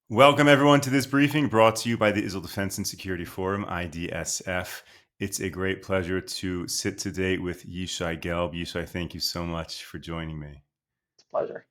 Welcome, everyone, to this briefing brought to you by the Israel Defense and Security Forum, IDSF. It's a great pleasure to sit today with Yishai Gelb. Yishai, thank you so much for joining me. It's a pleasure.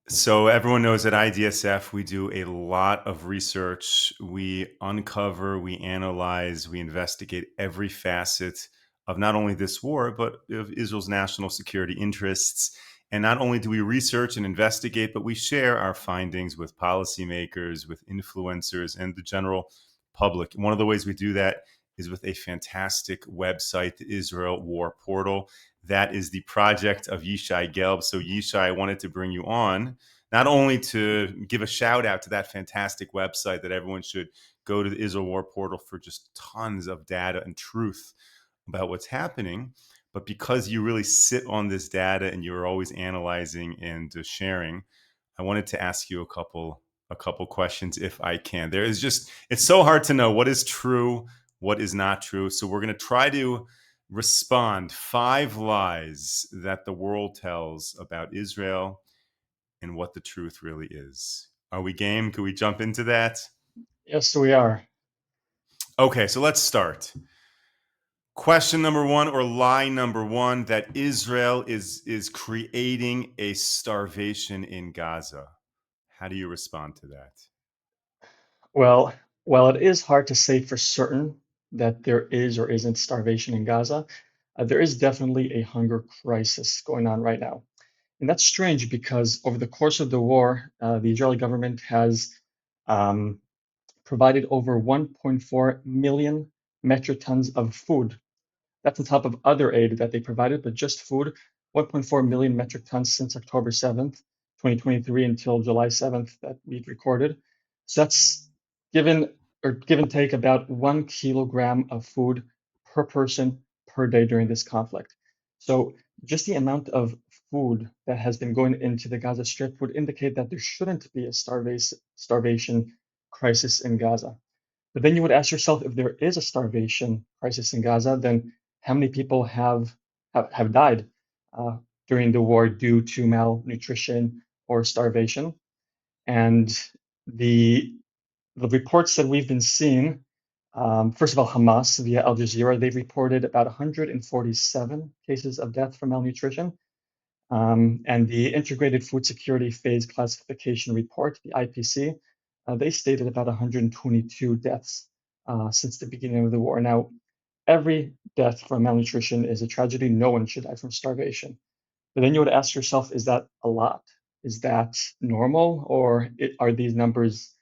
So, everyone knows at IDSF, we do a lot of research. We uncover, we analyze, we investigate every facet of not only this war, but of Israel's national security interests. And not only do we research and investigate, but we share our findings with policymakers, with influencers, and the general public. One of the ways we do that is with a fantastic website, the Israel War Portal. That is the project of Yishai Gelb. So, Yishai, I wanted to bring you on not only to give a shout out to that fantastic website that everyone should go to the Israel War Portal for just tons of data and truth about what's happening, but because you really sit on this data and you're always analyzing and sharing, I wanted to ask you a couple questions if I can. There is just it's so hard to know what is true, what is not true. So we're going to try to respond 5 lies that the world tells about Israel and what the truth really is. Are we game? Can we jump into that? Yes, we are. Okay, so let's start. Question number one, or lie number one, that Israel is creating a starvation in Gaza. How do you respond to that? Well, while it is hard to say for certain that there is or isn't starvation in Gaza, there is definitely a hunger crisis going on right now. And that's strange because over the course of the war, the Israeli government has um, provided over 1.4 million metric tons of food. That's on top of other aid that they provided, but just food, 1.4 million metric tons since October 7th, 2023 until July 7th that we've recorded. So that's given or give and take about 1 kilogram of food per person per day during this conflict. So just the amount of food that has been going into the Gaza Strip would indicate that there shouldn't be a starvation crisis in Gaza. But then you would ask yourself, if there is a starvation crisis in Gaza, then how many people have died uh, during the war due to malnutrition or starvation? And the the reports that we've been seeing, first of all, Hamas via Al Jazeera, they've reported about 147 cases of death from malnutrition. And the Integrated Food Security Phase Classification Report, the IPC, they stated about 122 deaths since the beginning of the war. Now, every death from malnutrition is a tragedy. No one should die from starvation. But then you would ask yourself, is that a lot? Is that normal? Or are these numbers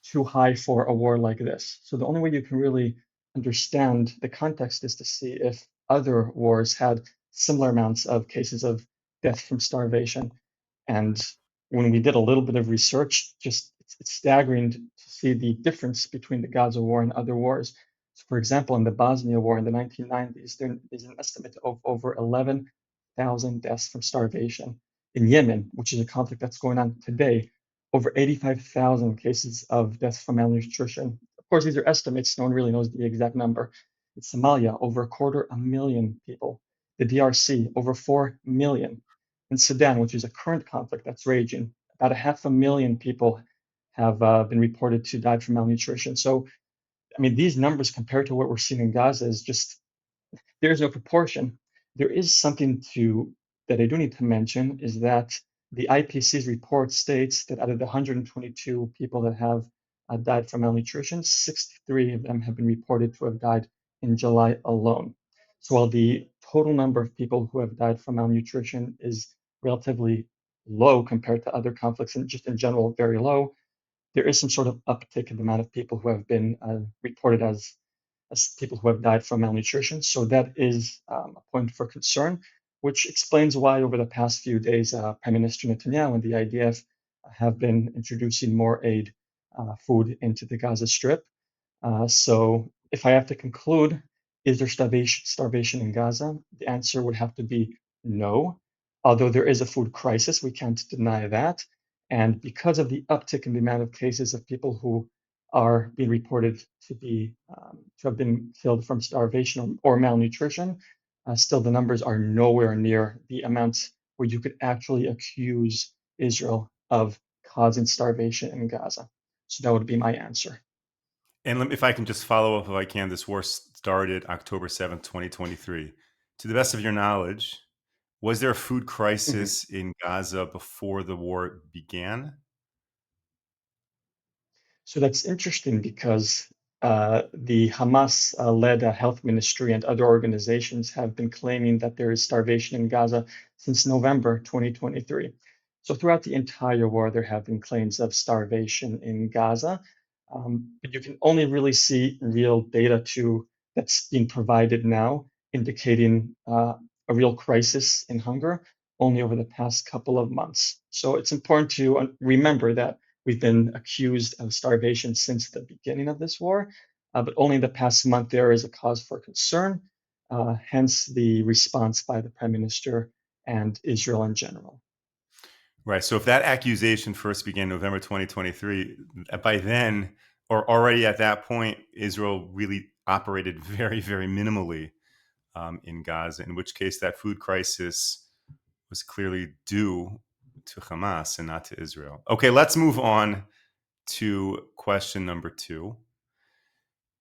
too high for a war like this? So the only way you can really understand the context is to see if other wars had similar amounts of cases of death from starvation. And when we did a little bit of research, just it's staggering to see the difference between the Gaza war and other wars. So for example, in the Bosnia War in the 1990s, there is an estimate of over 11,000 deaths from starvation. In Yemen, which is a conflict that's going on today, over 85,000 cases of deaths from malnutrition. Of course, these are estimates. No one really knows the exact number. In Somalia, over a quarter a million people. The DRC, over 4 million. In Sudan, which is a current conflict that's raging, about a half a million people have been reported to die from malnutrition. So, I mean, these numbers compared to what we're seeing in Gaza is just there is no proportion. There is something to that I do need to mention is that the IPC's report states that out of the 122 people that have died from malnutrition, 63 of them have been reported to have died in July alone. So while the total number of people who have died from malnutrition is relatively low compared to other conflicts and just in general very low, there is some sort of uptick in the amount of people who have been reported as people who have died from malnutrition. So that is a point for concern, which explains why over the past few days, Prime Minister Netanyahu and the IDF have been introducing more aid food into the Gaza Strip. So if I have to conclude, is there starvation in Gaza? The answer would have to be no. Although there is a food crisis, we can't deny that. And because of the uptick in the amount of cases of people who are being reported to have been killed from starvation or malnutrition, still the numbers are nowhere near the amounts where you could actually accuse Israel of causing starvation in Gaza. So that would be my answer. And if I can just follow up, if I can, this war started October 7th, 2023. To the best of your knowledge, was there a food Mhm. crisis in Gaza before the war began? So that's interesting because the Hamas led health ministry and other organizations have been claiming that there is starvation in Gaza since November 2023. So throughout the entire war, there have been claims of starvation in Gaza. But you can only really see real data that's being provided now, indicating a real crisis in hunger only over the past couple of months. So it's important to remember that we've been accused of starvation since the beginning of this war, but only in the past month there is a cause for concern, hence the response by the Prime Minister and Israel in general. Right. So if that accusation first began November 2023, by then, or already at that point, Israel really operated very, very minimally in Gaza, in which case that food crisis was clearly due to Hamas and not to Israel. Okay, let's move on to question number two.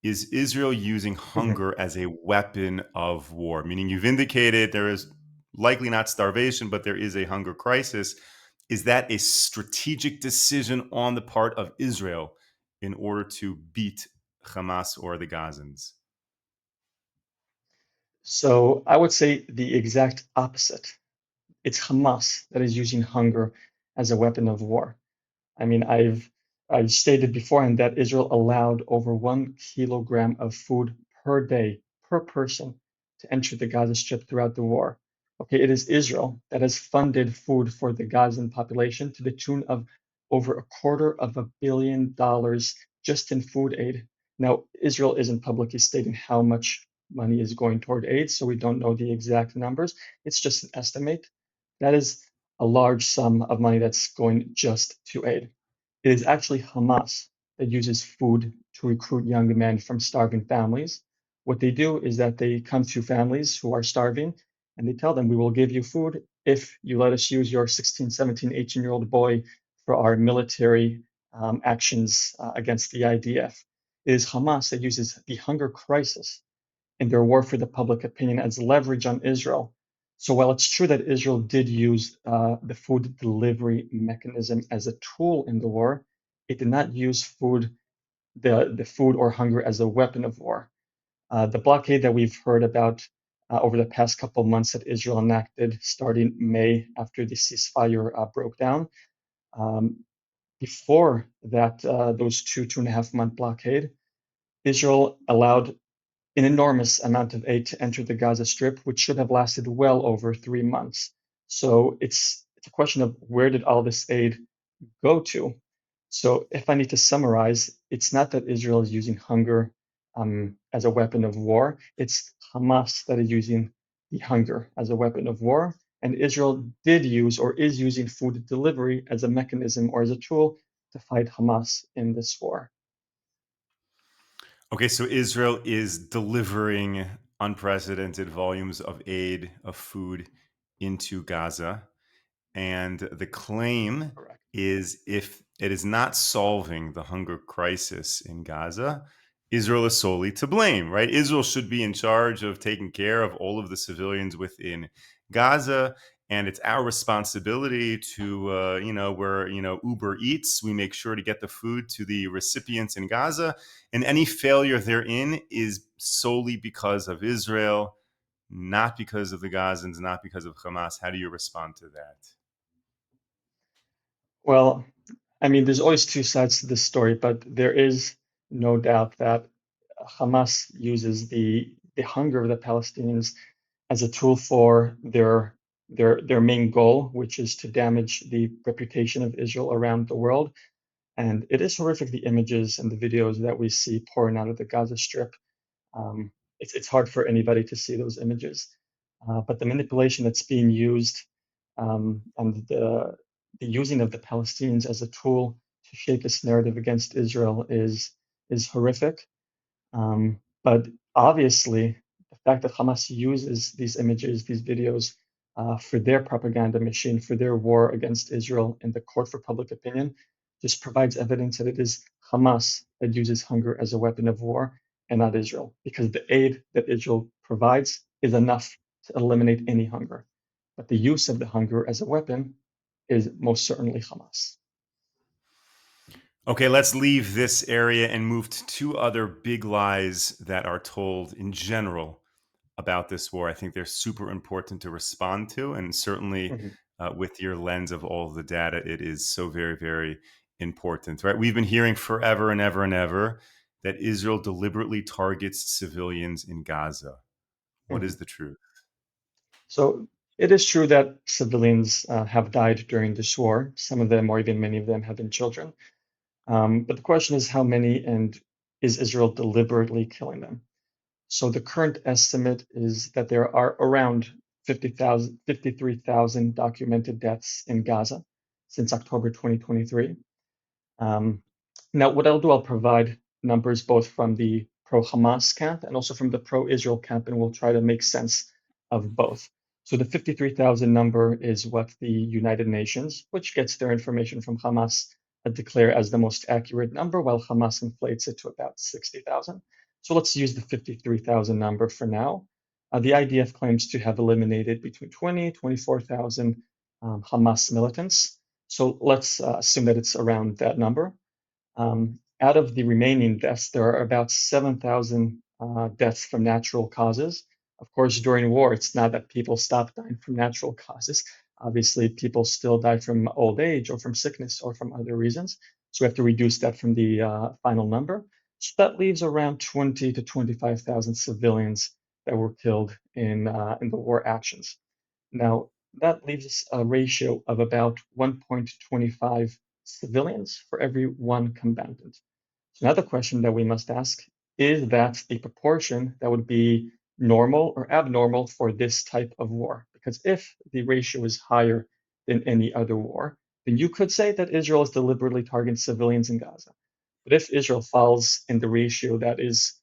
Is Israel using Mhm. hunger as a weapon of war? Meaning, you've indicated there is likely not starvation, but there is a hunger crisis. Is that a strategic decision on the part of Israel in order to beat Hamas or the Gazans? So I would say the exact opposite. It's Hamas that is using hunger as a weapon of war. I mean, I've stated beforehand that Israel allowed over 1 kilogram of food per day per person to enter the Gaza Strip throughout the war. Okay, it is Israel that has funded food for the Gazan population to the tune of over $250 million just in food aid. Now, Israel isn't publicly stating how much money is going toward aid, so we don't know the exact numbers. It's just an estimate. That is a large sum of money that's going just to aid. It is actually Hamas that uses food to recruit young men from starving families. What they do is that they come to families who are starving and they tell them, we will give you food if you let us use your 16, 17, 18-year-old boy for our military actions against the IDF. It is Hamas that uses the hunger crisis in their war for the public opinion as leverage on Israel. So while it's true that Israel did use the food delivery mechanism as a tool in the war, it did not use the food or hunger as a weapon of war. The blockade that we've heard about over the past couple of months that Israel enacted starting May after the ceasefire broke down. Um, Before that, those 2.5 month blockade, Israel allowed an enormous amount of aid to enter the Gaza Strip, which should have lasted well over 3 months. So it's a question of where did all this aid go to? So if I need to summarize, it's not that Israel is using hunger as a weapon of war. It's Hamas that is using the hunger as a weapon of war. And Israel did use or is using food delivery as a mechanism or as a tool to fight Hamas in this war. Okay, so Israel is delivering unprecedented volumes of aid, of food into Gaza. And the claim Correct. is if it is not solving the hunger crisis in Gaza, Israel is solely to blame, right? Israel should be in charge of taking care of all of the civilians within Gaza. And it's our responsibility to, where, Uber Eats, we make sure to get the food to the recipients in Gaza. And any failure therein is solely because of Israel, not because of the Gazans, not because of Hamas. How do you respond to that? Well, I mean, there's always two sides to this story, but there is no doubt that Hamas uses the hunger of the Palestinians as a tool for their main goal, which is to damage the reputation of Israel around the world. And it is horrific, the images and the videos that we see pouring out of the Gaza Strip. It's hard for anybody to see those images. But the manipulation that's being used and the using of the Palestinians as a tool to shape this narrative against Israel is horrific. But obviously, the fact that Hamas uses these images, these videos, for their propaganda machine, for their war against Israel in the court for public opinion, just provides evidence that it is Hamas that uses hunger as a weapon of war and not Israel, because the aid that Israel provides is enough to eliminate any hunger. But the use of the hunger as a weapon is most certainly Hamas. Okay, let's leave this area and move to two other big lies that are told in general about this war. I think they're super important to respond to, and certainly Mhm, with your lens of all of the data, it is so very, very important. Right? We've been hearing forever and ever and ever that Israel deliberately targets civilians in Gaza. What mhm. is the truth? So it is true that civilians have died during this war. Some of them, or even many of them, have been children. But the question is how many, and is Israel deliberately killing them? So the current estimate is that there are around 50,000, 53,000 documented deaths in Gaza since October 2023. Um, Now, what I'll do, I'll provide numbers both from the pro-Hamas camp and also from the pro-Israel camp, and we'll try to make sense of both. So the 53,000 number is what the United Nations, which gets their information from Hamas, declare as the most accurate number, while Hamas inflates it to about 60,000. So let's use the 53,000 number for now. The IDF claims to have eliminated between 20, 24,000 Hamas militants. So let's assume that it's around that number. Out of the remaining deaths, there are about 7,000 deaths from natural causes. Of course, during war, it's not that people stop dying from natural causes. Obviously, people still die from old age or from sickness or from other reasons. So we have to reduce that from the final number. So that leaves around 20 to 25,000 civilians that were killed in the war actions. Now, that leaves us a ratio of about 1.25 civilians for every one combatant. So now the question that we must ask, is that a proportion that would be normal or abnormal for this type of war? Because if the ratio is higher than any other war, then you could say that Israel is deliberately targeting civilians in Gaza. But if Israel falls in the ratio that is,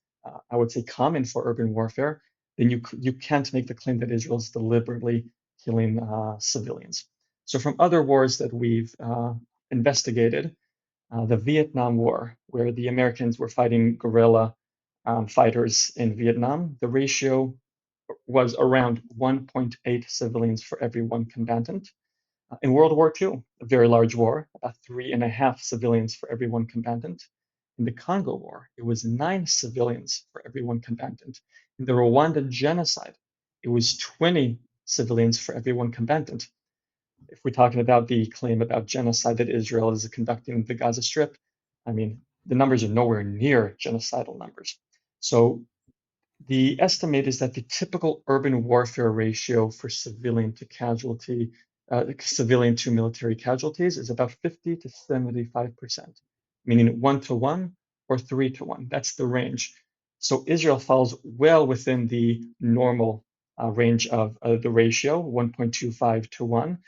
I would say, common for urban warfare, then you can't make the claim that Israel is deliberately killing civilians. So from other wars that we've investigated, the Vietnam War, where the Americans were fighting guerrilla fighters in Vietnam, the ratio was around 1.8 civilians for every one combatant. In World War II, a very large war, about 3.5 civilians for every one combatant. In the Congo War, it was 9 civilians for every one combatant. In the Rwanda genocide, it was 20 civilians for every one combatant. If we're talking about the claim about genocide that Israel is conducting in the Gaza Strip, I mean, the numbers are nowhere near genocidal numbers. So the estimate is that the typical urban warfare ratio for civilian to casualty, civilian to military casualties is about 50 to 75%, meaning 1 to 1 or 3 to 1. That's the range. So Israel falls well within the normal range of the ratio, 1.25 to 1.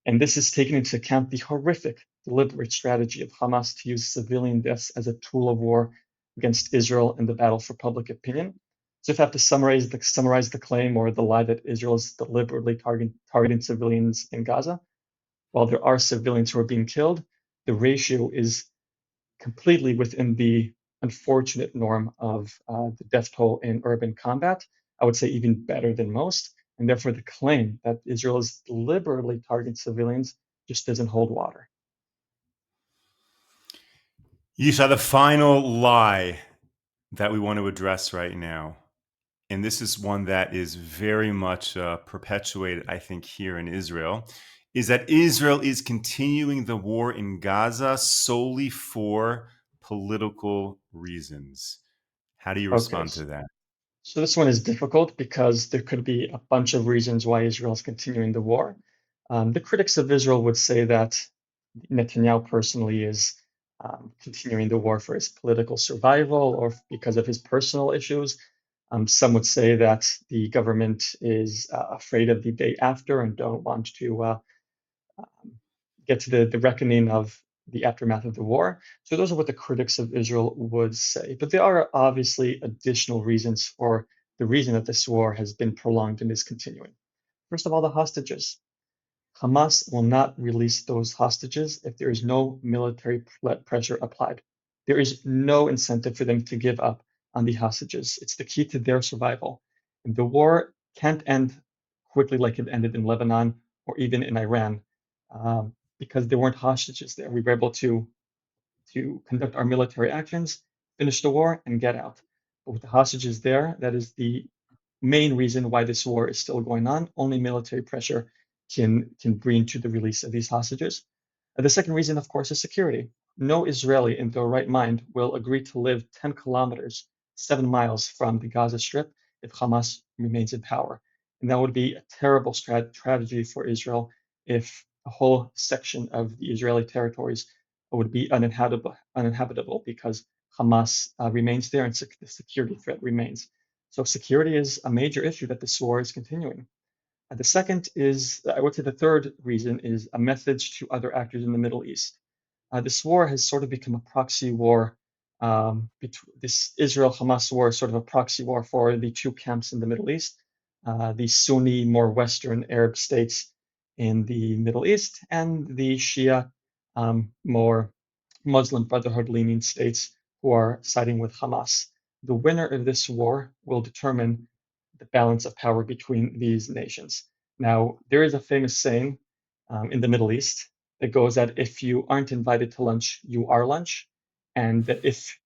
And this is taking into account the horrific, deliberate strategy of Hamas to use civilian deaths as a tool of war against Israel in the battle for public opinion. So if I have to summarize the claim or the lie that Israel is deliberately targeting civilians in Gaza, while there are civilians who are being killed, the ratio is completely within the unfortunate norm of the death toll in urban combat. I would say even better than most. And therefore, the claim that Israel is deliberately targeting civilians just doesn't hold water. Yishai, the final lie that we want to address right now, and this is one that is very much perpetuated, I think, here in Israel, is that Israel is continuing the war in Gaza solely for political reasons. How do you Okay, respond to that? so this one is difficult because there could be a bunch of reasons why Israel is continuing the war. The critics of Israel would say that Netanyahu personally is continuing the war for his political survival or because of his personal issues. Some would say that the government is afraid of the day after and don't want to get to the reckoning of the aftermath of the war. So those are what the critics of Israel would say. But there are obviously additional reasons for the reason that this war has been prolonged and is continuing. First of all, the hostages. Hamas will not release those hostages if there is no military pressure applied. There is no incentive for them to give up on the hostages. It's the key to their survival. And the war can't end quickly like it ended in Lebanon or even in Iran because there weren't hostages there. We were able to conduct our military actions, finish the war, and get out. But with the hostages there, that is the main reason why this war is still going on. Only military pressure can bring to the release of these hostages. The second reason, of course, is security. No Israeli in their right mind will agree to live 10 kilometers, 7 miles from the Gaza Strip if Hamas remains in power. And that would be a terrible tragedy for Israel if a whole section of the Israeli territories would be uninhabitable because Hamas remains there and the security threat remains. So security is a major issue that this war is continuing. The second is, I would say the third reason is a message to other actors in the Middle East. This war has sort of become a proxy war. This Israel-Hamas war is sort of a proxy war for the two camps in the Middle East, the Sunni, more Western Arab states in the Middle East, and the Shia, more Muslim Brotherhood-leaning states who are siding with Hamas. The winner of this war will determine the balance of power between these nations. Now, there is a famous saying in the Middle East that goes that if you aren't invited to lunch, you are lunch, and that if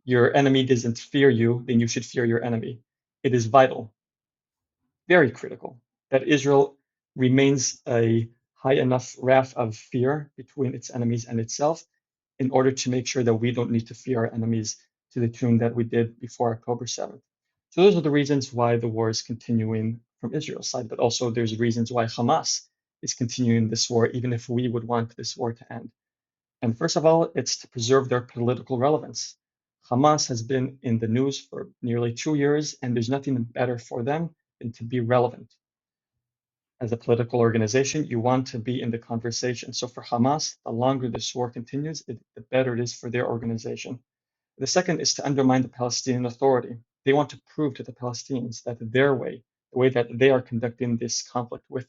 your enemy doesn't fear you, then you should fear your enemy. It is vital, very critical, that Israel remains a high enough raft of fear between its enemies and itself in order to make sure that we don't need to fear our enemies to the tune that we did before October 7th. So those are the reasons why the war is continuing from Israel's side, but also there's reasons why Hamas is continuing this war, even if we would want this war to end. And first of all, it's to preserve their political relevance. Hamas has been in the news for nearly 2 years, and there's nothing better for them than to be relevant. As a political organization, you want to be in the conversation. So for Hamas, the longer this war continues, the better it is for their organization. The second is to undermine the Palestinian Authority. They want to prove to the Palestinians that their way, the way that they are conducting this conflict with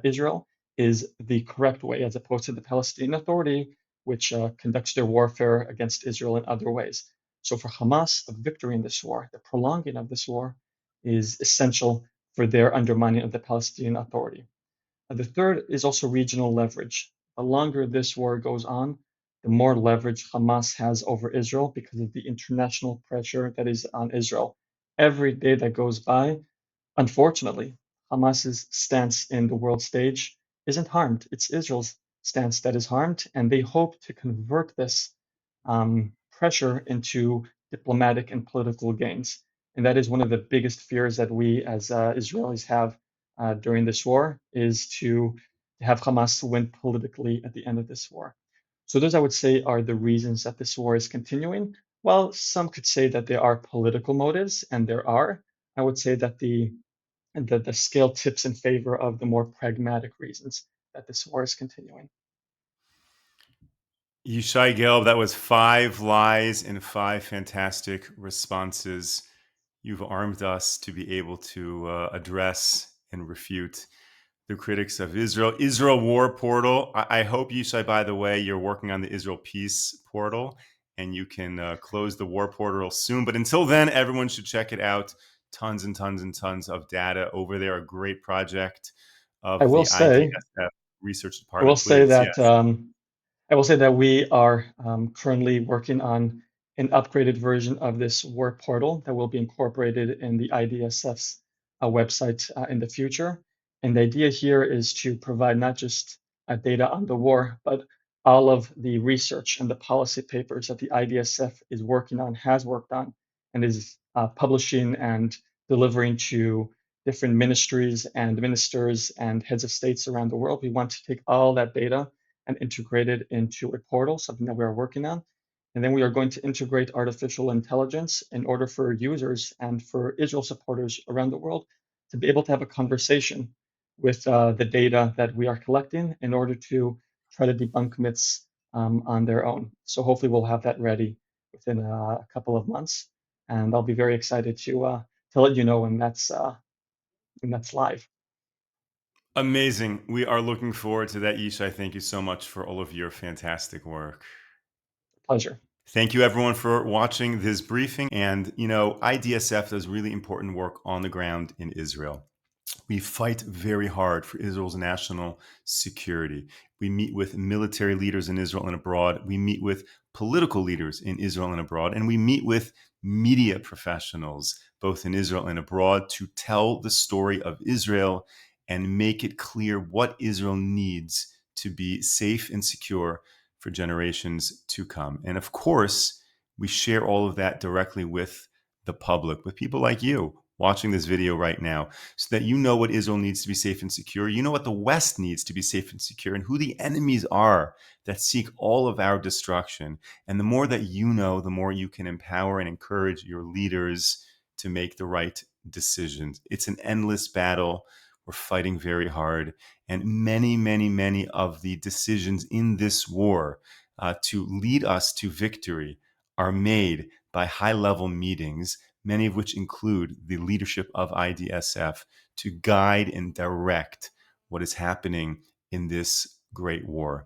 Israel, is the correct way, as opposed to the Palestinian Authority, which conducts their warfare against Israel in other ways. So for Hamas, a victory in this war, the prolonging of this war, is essential for their undermining of the Palestinian Authority. The third is also regional leverage. The longer this war goes on, the more leverage Hamas has over Israel because of the international pressure that is on Israel. Every day that goes by, unfortunately, Hamas's stance in the world stage isn't harmed. It's Israel's stance that is harmed, and they hope to convert this pressure into diplomatic and political gains. And that is one of the biggest fears that we as Israelis have during this war is to have Hamas win politically at the end of this war. So those I would say are the reasons that this war is continuing. While some could say that there are political motives, and there are, I would say that the scale tips in favor of the more pragmatic reasons that this war is continuing. Yishai Gelb, that was five lies and five fantastic responses. You've armed us to be able to address and refute the critics of Israel. Israel War Portal. I hope, Yishai, by the way, you're working on the Israel Peace Portal and you can close the War Portal soon. But until then, everyone should check it out. Tons and tons and tons of data over there. A great project I of will the say, IDSF Research I will Department. say Please, that yes. I will say that we are currently working on an upgraded version of this work portal that will be incorporated in the IDSF's website in the future. And the idea here is to provide not just data on the war, but all of the research and the policy papers that the IDSF is working on, has worked on, and is publishing and delivering to different ministries and ministers and heads of states around the world. We want to take all that data and integrate it into a portal, something that we are working on. And then we are going to integrate artificial intelligence in order for users and for Israel supporters around the world to be able to have a conversation with the data that we are collecting in order to try to debunk myths on their own. So hopefully we'll have that ready within a couple of months, and I'll be very excited to let you know when that's live. Amazing. We are looking forward to that, Yishai. Thank you so much for all of your fantastic work. Pleasure. Thank you, everyone, for watching this briefing. And, IDSF does really important work on the ground in Israel. We fight very hard for Israel's national security. We meet with military leaders in Israel and abroad. We meet with political leaders in Israel and abroad. And we meet with media professionals, both in Israel and abroad, to tell the story of Israel and make it clear what Israel needs to be safe and secure for generations to come. And of course, we share all of that directly with the public, with people like you watching this video right now, so that you know what Israel needs to be safe and secure. You know what the West needs to be safe and secure, and who the enemies are that seek all of our destruction. And the more that you know, the more you can empower and encourage your leaders to make the right decisions. It's an endless battle. We're fighting very hard. And many, many, many of the decisions in this war to lead us to victory are made by high level meetings, many of which include the leadership of IDSF, to guide and direct what is happening in this great war.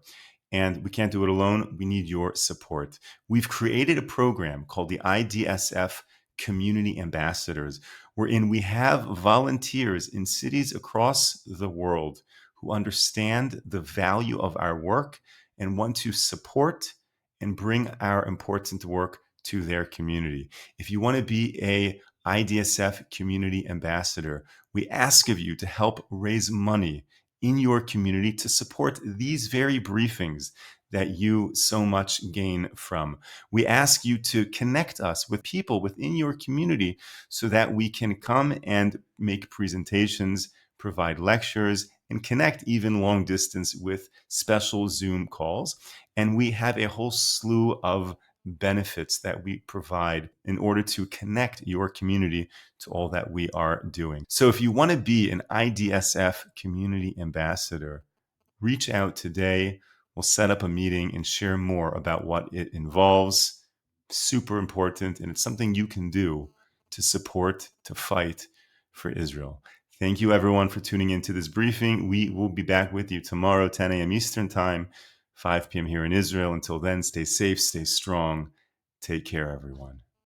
And we can't do it alone. We need your support. We've created a program called the IDSF Community Ambassadors, wherein we have volunteers in cities across the world who understand the value of our work and want to support and bring our important work to their community. If you want to be a IDSF community ambassador, we ask of you to help raise money in your community to support these very briefings that you so much gain from. We ask you to connect us with people within your community so that we can come and make presentations, provide lectures, and connect even long distance with special Zoom calls. And we have a whole slew of benefits that we provide in order to connect your community to all that we are doing. So if you want to be an IDSF community ambassador, reach out today. We'll set up a meeting and share more about what it involves. Super important, and it's something you can do to support, to fight for Israel. Thank you, everyone, for tuning into this briefing. We will be back with you tomorrow, 10 a.m. Eastern Time, 5 p.m. here in Israel. Until then, stay safe, stay strong. Take care, everyone.